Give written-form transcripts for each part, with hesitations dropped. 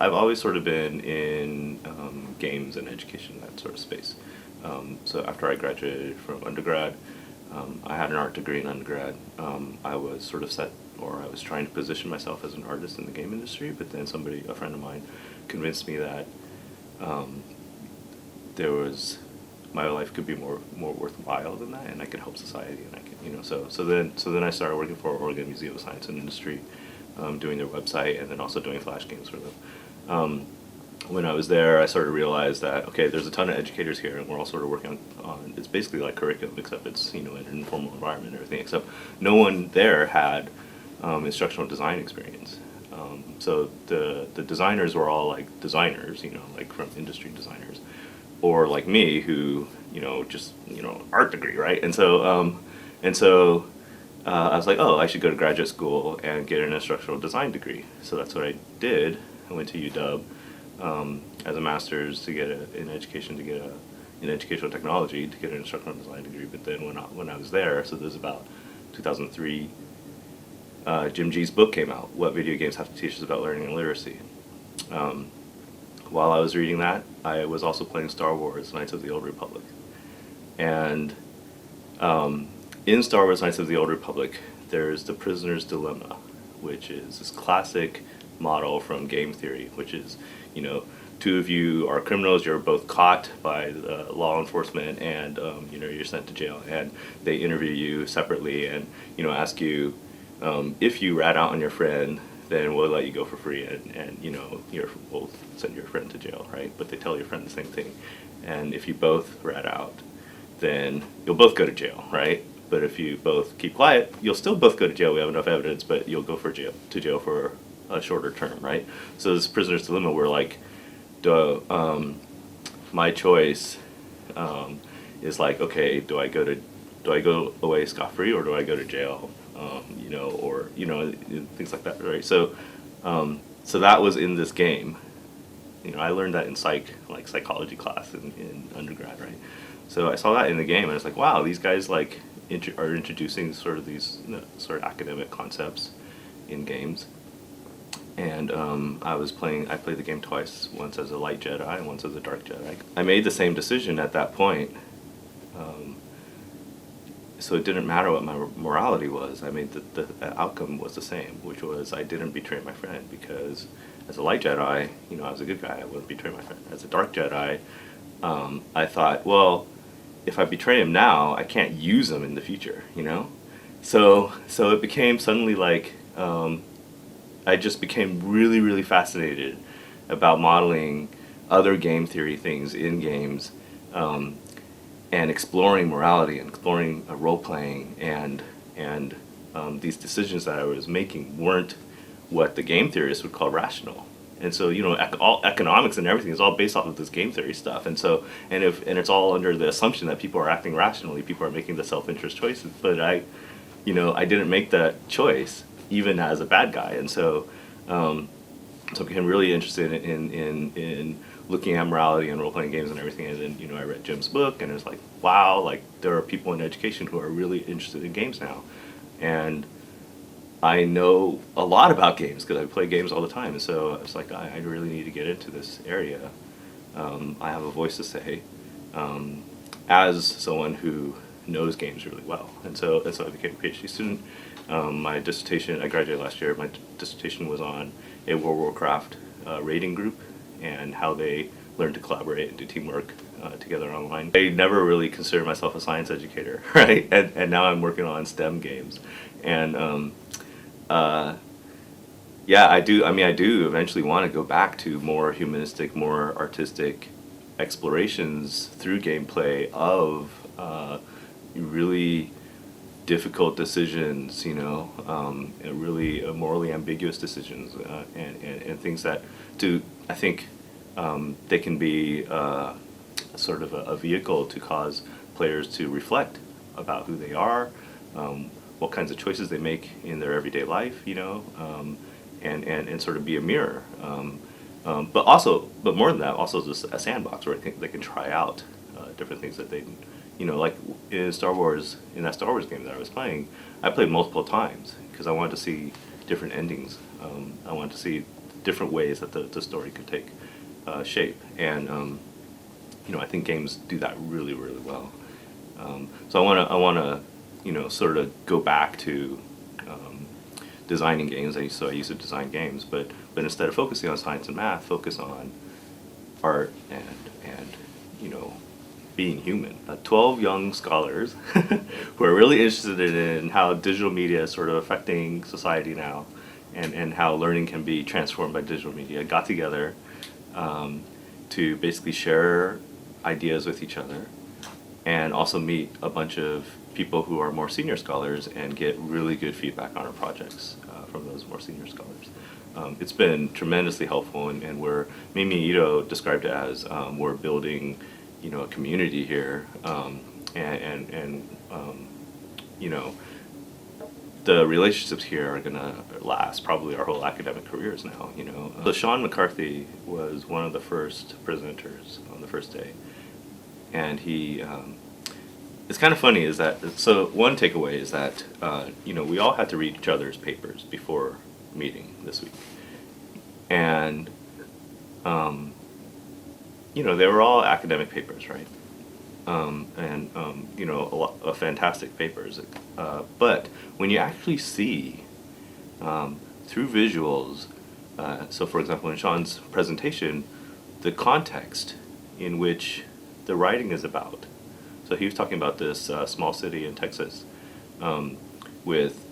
I've always sort of been in games and education, that sort of space. So after I graduated from undergrad, I had an art degree in undergrad. I was sort of set, or I was trying to position myself as an artist in the game industry, but then a friend of mine, convinced me that um, there was my life could be more worthwhile than that, and I could help society, and I could, so then I started working for Oregon Museum of Science and Industry, doing their website, and then also doing flash games for them. When I was there, I sort of realized that, okay, there's a ton of educators here, and we're all sort of working on it's basically like curriculum, except it's, in an informal environment and everything, except no one there had instructional design experience. So the designers were all like designers, like from industry designers, or like me, who, just, art degree, right? And so I was like, oh, I should go to graduate school and get an instructional design degree. So that's what I did. I went to UW as a master's to get in education, in educational technology, to get an instructional design degree. But then when I was there, so this was about 2003, Jim G's book came out, What Video Games Have to Teach Us About Learning and Literacy. While I was reading that, I was also playing Star Wars: Knights of the Old Republic. And in Star Wars: Knights of the Old Republic, there's the prisoner's dilemma, which is this classic model from game theory, which is, two of you are criminals, you're both caught by the law enforcement, and you're sent to jail, and they interview you separately and ask you, if you rat out on your friend, then we'll let you go for free, and we'll send your friend to jail, right? But they tell your friend the same thing, and if you both rat out, then you'll both go to jail, right? But if you both keep quiet, you'll still both go to jail. We have enough evidence, but you'll go to jail for a shorter term, right? So this prisoner's dilemma, where like, my choice is like, okay, do I go away scot-free, or do I go to jail? Or things like that, right? So that was in this game. I learned that in psychology class in undergrad, right? So I saw that in the game, and I was like, wow, these guys like are introducing sort of these sort of academic concepts in games. And I played the game twice, once as a light Jedi and once as a dark Jedi. I made the same decision at that point. So it didn't matter what my morality was. I made the outcome was the same, which was I didn't betray my friend, because as a light Jedi, I was a good guy, I wouldn't betray my friend. As a dark Jedi, I thought, well, if I betray him now, I can't use him in the future, So it became suddenly like, I just became really, really fascinated about modeling other game theory things in games, and exploring morality and exploring role playing, and these decisions that I was making weren't what the game theorists would call rational. And so all economics and everything is all based off of this game theory stuff. And so and it's all under the assumption that people are acting rationally, people are making the self-interest choices. But I didn't make that choice even as a bad guy. And so I became really interested in looking at morality and role-playing games and everything. And then I read Jim's book, and it was like, wow, like there are people in education who are really interested in games now. And I know a lot about games because I play games all the time. And so I was like, I really need to get into this area. I have a voice to say, as someone who knows games really well. And so I became a PhD student. My dissertation, I graduated last year, my dissertation was on a World of Warcraft raiding group and how they learn to collaborate and do teamwork together online. I never really considered myself a science educator, right? And now I'm working on STEM games. And yeah, I do eventually want to go back to more humanistic, more artistic explorations through gameplay of really difficult decisions, and really morally ambiguous decisions, and things that I think they can be sort of a vehicle to cause players to reflect about who they are, what kinds of choices they make in their everyday life, and sort of be a mirror. But more than that, also just a sandbox where I think they can try out different things that they, like in that Star Wars game that I was playing, I played multiple times because I wanted to see different endings. I wanted to see different ways that the story could take shape. And I think games do that really, really well. So I wanna, sort of go back to designing games. I used to design games, but instead of focusing on science and math, focus on art and being human. 12 young scholars who are really interested in how digital media is sort of affecting society now, and how learning can be transformed by digital media, got together to basically share ideas with each other, and also meet a bunch of people who are more senior scholars and get really good feedback on our projects from those more senior scholars. It's been tremendously helpful, and Mimi Ito described it as we're building a community here, and the relationships here are gonna last probably our whole academic careers now. So Sean McCarthy was one of the first presenters on the first day, and he. It's kind of funny is that, so one takeaway is that we all had to read each other's papers before meeting this week, and they were all academic papers, right? And fantastic papers. But when you actually see through visuals, so for example, in Sean's presentation, the context in which the writing is about. So he was talking about this small city in Texas with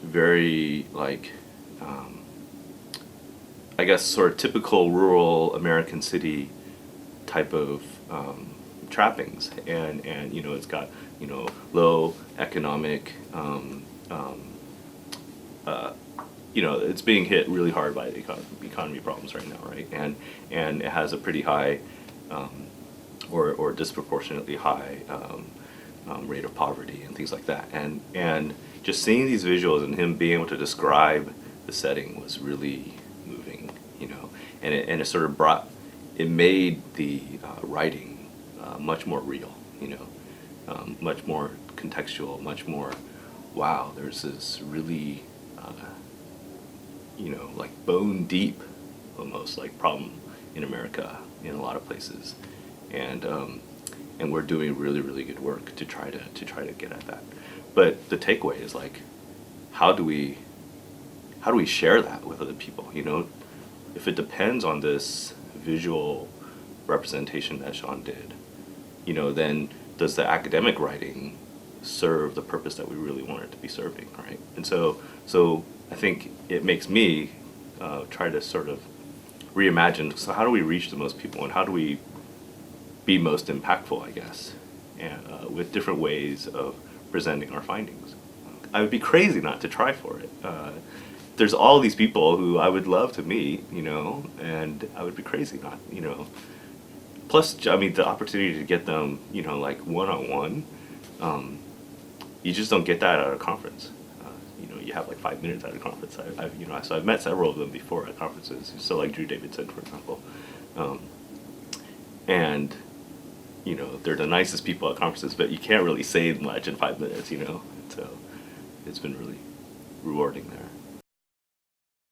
very I guess sort of typical rural American city type of trappings, and it's got low economic it's being hit really hard by the economy problems right now, right? And it has a pretty high or disproportionately high rate of poverty and things like that, and just seeing these visuals and him being able to describe the setting was really moving, and it sort of made the writing much more real, much more contextual, much more, wow, there's this really, like bone deep, almost like problem in America in a lot of places, and we're doing really, really good work to try to get at that. But the takeaway is how do we share that with other people? If it depends on this visual representation that Sean did, then does the academic writing serve the purpose that we really want it to be serving, right? And so I think it makes me try to sort of reimagine, so how do we reach the most people, and how do we be most impactful, I guess, and with different ways of presenting our findings. I would be crazy not to try for it. There's all these people who I would love to meet, and I would be crazy not, Plus, the opportunity to get them, one-on-one, you just don't get that at a conference. You have 5 minutes at a conference. So I've met several of them before at conferences. So like Drew Davidson, for example, and they're the nicest people at conferences, but you can't really say much in 5 minutes. So it's been really rewarding there.